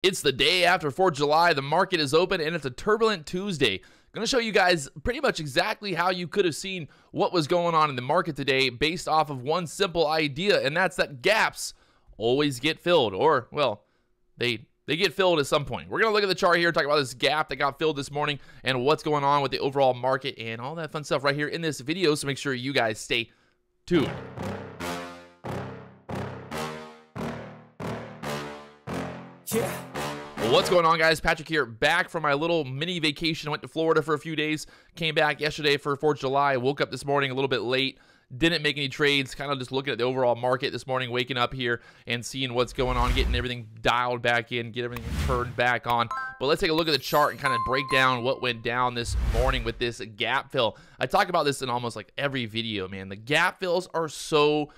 It's the day after 4th of July, the market is open, and it's a turbulent Tuesday. I'm going to show you guys pretty much exactly how you could have seen what was going on in the market today based off of one simple idea, and that's that gaps always get filled, or, well, they get filled at some point. We're going to look at the chart here, talk about this gap that got filled this morning and what's going on with the overall market and all that fun stuff right here in this video, so make sure you guys stay tuned. Yeah. Well, what's going on, guys? Patrick here, back from my little mini vacation. I went to Florida for a few days, came back yesterday for 4th of July, woke up this morning a little bit late, didn't make any trades, kind of just looking at the overall market this morning, waking up here and seeing what's going on, getting everything dialed back in, get everything turned back on. But let's take a look at the chart and kind of break down what went down this morning with this gap fill. I talk about this in almost like every video, man. The gap fills are so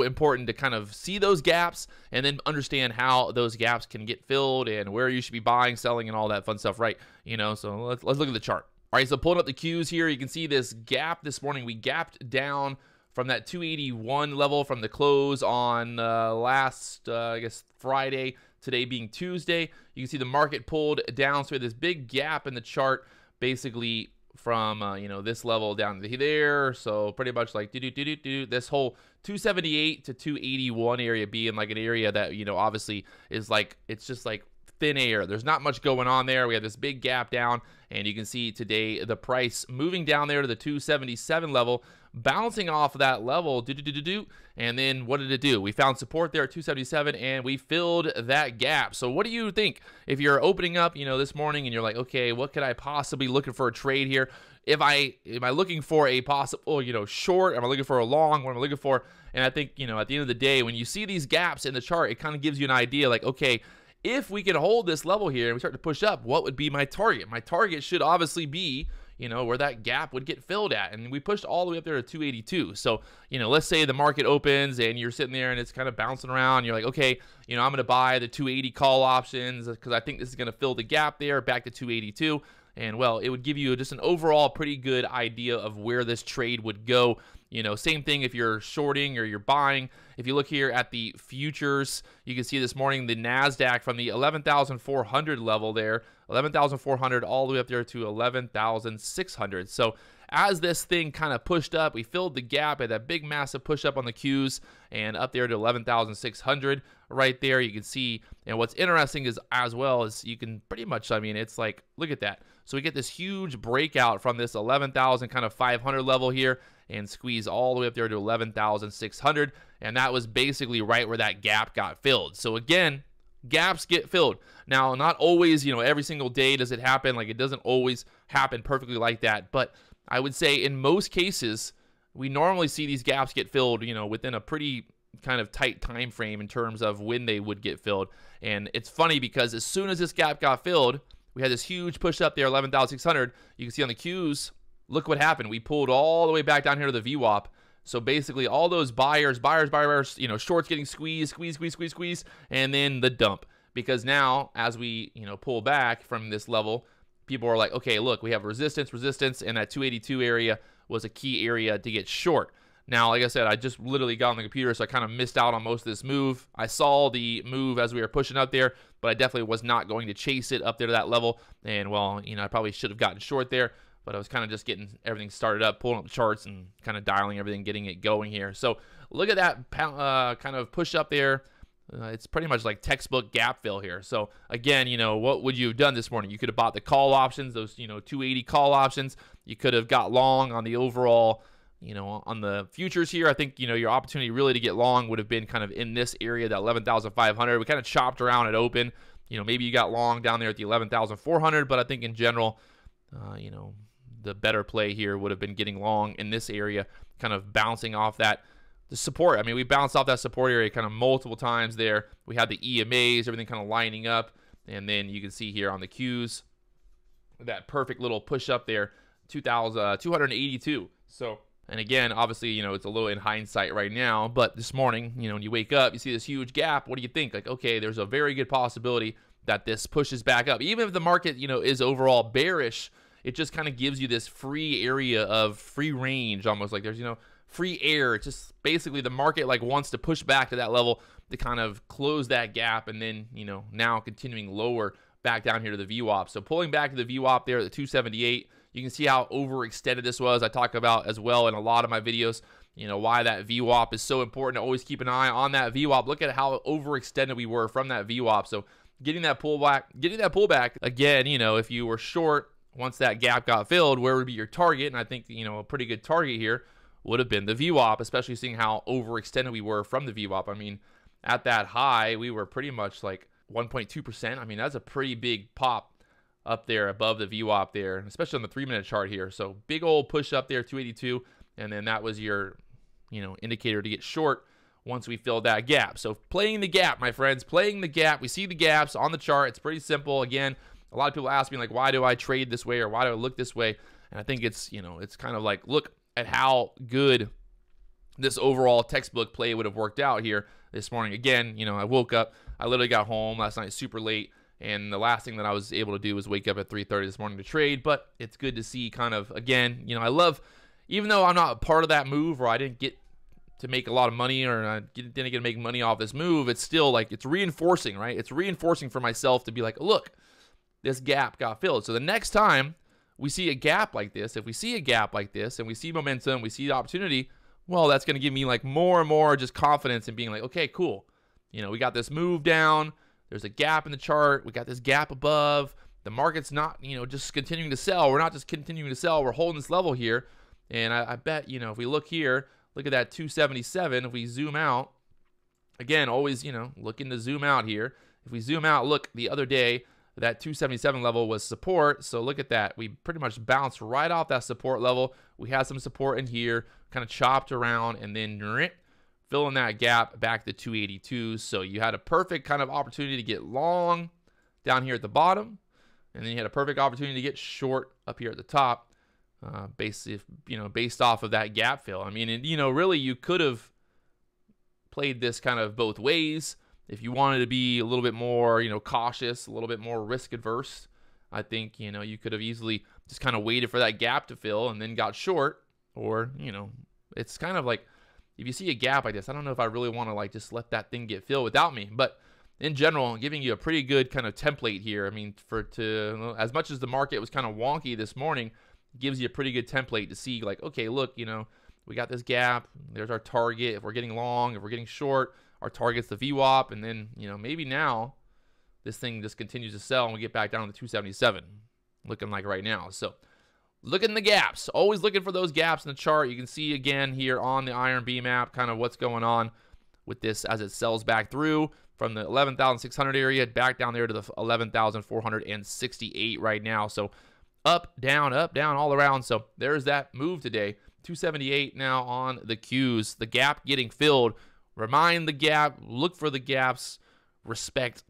important to kind of see those gaps and then understand how those gaps can get filled and where you should be buying, selling, and all that fun stuff, right? You know, so let's look at the chart. All right, so pulling up the cues here, you can see this gap this morning. We gapped down from that 281 level from the close on last, I guess, Friday, today being Tuesday. You can see the market pulled down, so we had this big gap in the chart, basically from you know, this level down to there. So pretty much like this whole 278 to 281 area being like an area that, you know, obviously is like, it's just like thin air. There's not much going on there. We have this big gap down, and you can see today the price moving down there to the 277 level, bouncing off of that level, and then what did it do? We found support there at 277, and we filled that gap. So what do you think if you're opening up, you know, this morning and you're like, okay, what could I possibly looking for a trade here? Am I looking for a possible, you know, short? Am I looking for a long? What am I looking for? And I think, you know, at the end of the day, when you see these gaps in the chart, it kind of gives you an idea like, okay, if we can hold this level here and we start to push up, what would be my target? My target should obviously be, you know, where that gap would get filled at. And we pushed all the way up there to 282. So, you know, let's say the market opens and you're sitting there and it's kind of bouncing around. You're like, okay, you know, I'm going to buy the 280 call options because I think this is going to fill the gap there back to 282. And, well, it would give you just an overall pretty good idea of where this trade would go. You know, same thing if you're shorting or you're buying. If you look here at the futures, you can see this morning the NASDAQ from the 11,400 level there, 11,400 all the way up there to 11,600. So as this thing kind of pushed up, we filled the gap at that big massive push up on the Qs and up there to 11,600 right there. You can see, and what's interesting is as well is you can pretty much, I mean, it's like, look at that. So we get this huge breakout from this 11,000 kind of 500 level here and squeeze all the way up there to 11,600. And that was basically right where that gap got filled. So again, gaps get filled. Now, not always, you know, every single day does it happen. Like, it doesn't always happen perfectly like that. But I would say in most cases, we normally see these gaps get filled, you know, within a pretty kind of tight time frame in terms of when they would get filled. And it's funny because as soon as this gap got filled, we had this huge push up there, 11,600. You can see on the Qs, look what happened. We pulled all the way back down here to the VWAP. So basically all those buyers, you know, shorts getting squeezed, and then the dump. Because now, as we, you know, pull back from this level, people are like, okay, look, we have resistance, and that 282 area was a key area to get short. Now, like I said, I just literally got on the computer, so I kind of missed out on most of this move. I saw the move as we were pushing up there, but I definitely was not going to chase it up there to that level. And, well, you know, I probably should have gotten short there, but I was kind of just getting everything started up, pulling up the charts and kind of dialing everything, getting it going here. So look at that kind of push up there. It's pretty much like textbook gap fill here. So again, you know, what would you have done this morning? You could have bought the call options, those, you know, 280 call options. You could have got long on the overall, you know, on the futures here. I think, you know, your opportunity really to get long would have been kind of in this area, that 11,500. We kind of chopped around at open. You know, maybe you got long down there at the 11,400, but I think in general, you know, the better play here would have been getting long in this area, kind of bouncing off that the support. I mean, we bounced off that support area kind of multiple times there. We had the EMAs, everything kind of lining up, and then you can see here on the Qs that perfect little push up there, 282. So, and again, obviously, you know, it's a little in hindsight right now, but this morning, you know, when you wake up, you see this huge gap. What do you think? Like, okay, there's a very good possibility that this pushes back up. Even if the market, you know, is overall bearish, it just kind of gives you this free area of free range, almost like there's, you know, free air. It's just basically the market like wants to push back to that level to kind of close that gap, and then, you know, now continuing lower back down here to the VWAP. So pulling back to the VWAP there at the 278, you can see how overextended this was. I talk about as well in a lot of my videos, you know, why that VWAP is so important to always keep an eye on that VWAP. Look at how overextended we were from that VWAP. So getting that pullback, again, you know, if you were short, once that gap got filled, where would be your target? And I think, you know, a pretty good target here would have been the VWAP, especially seeing how overextended we were from the VWAP. I mean, at that high, we were pretty much like 1.2%. I mean, that's a pretty big pop up there above the VWAP there, especially on the 3-minute chart here. So big old push up there, 282, and then that was your, you know, indicator to get short once we filled that gap. So playing the gap, my friends, playing the gap. We see the gaps on the chart. It's pretty simple. Again, a lot of people ask me, like, why do I trade this way, or why do I look this way? And I think it's, you know, it's kind of like, look at how good this overall textbook play would have worked out here this morning. Again, you know, I woke up, I literally got home last night super late, and the last thing that I was able to do was wake up at 3:30 this morning to trade. But it's good to see kind of, again, you know, I love, even though I'm not a part of that move, or I didn't get to make a lot of money, or I didn't get to make money off this move, it's still like, it's reinforcing, right? It's reinforcing for myself to be like, look, this gap got filled. So the next time we see a gap like this, if we see a gap like this and we see momentum, we see the opportunity, well, that's going to give me like more and more just confidence in being like, okay, cool. You know, we got this move down. There's a gap in the chart. We got this gap above. The market's not, you know, just continuing to sell. We're not just continuing to sell. We're holding this level here. And I bet, you know, if we look here, look at that 277. If we zoom out, again, always, you know, looking to zoom out here. If we zoom out, look, the other day, that 277 level was support. So look at that. We pretty much bounced right off that support level. We had some support in here, kind of chopped around, and then filling that gap back to 282. So you had a perfect kind of opportunity to get long down here at the bottom, and then you had a perfect opportunity to get short up here at the top, based off of that gap fill. I mean, you know, really you could have played this kind of both ways. If you wanted to be a little bit more, you know, cautious, a little bit more risk adverse, I think, you know, you could have easily just kind of waited for that gap to fill and then got short. Or, you know, it's kind of like, if you see a gap like this, I don't know if I really want to like just let that thing get filled without me. But in general, I'm giving you a pretty good kind of template here. I mean, as much as the market was kind of wonky this morning, it gives you a pretty good template to see like, okay, look, you know, we got this gap. There's our target. If we're getting long, if we're getting short, our target's the VWAP, and then, you know, maybe now this thing just continues to sell and we get back down to 277, looking like right now. So look in the gaps, always looking for those gaps in the chart. You can see again here on the IronBeam app kind of what's going on with this as it sells back through from the 11,600 area back down there to the 11,468 right now. So up, down, all around. So there's that move today. 278 now on the Qs. The gap getting filled. Remind the gap, look for the gaps, respect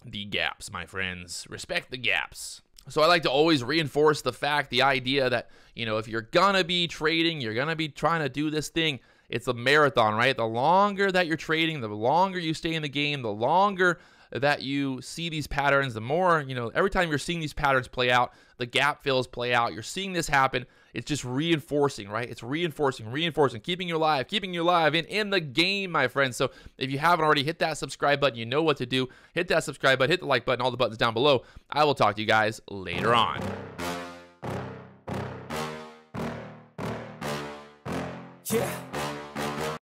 the gaps, my friends. Respect the gaps. So I like to always reinforce the idea that, you know, if you're gonna be trading, you're gonna be trying to do this thing, it's a marathon, right? The longer that you're trading, the longer you stay in the game, the longer that you see these patterns, the more, you know, every time you're seeing these patterns play out, the gap fills play out, you're seeing this happen, it's just reinforcing, right? It's reinforcing, keeping you alive in the game, my friends. So if you haven't already, hit that subscribe button. You know what to do. Hit that subscribe button, hit the like button, all the buttons down below. I will talk to you guys later on. Yeah.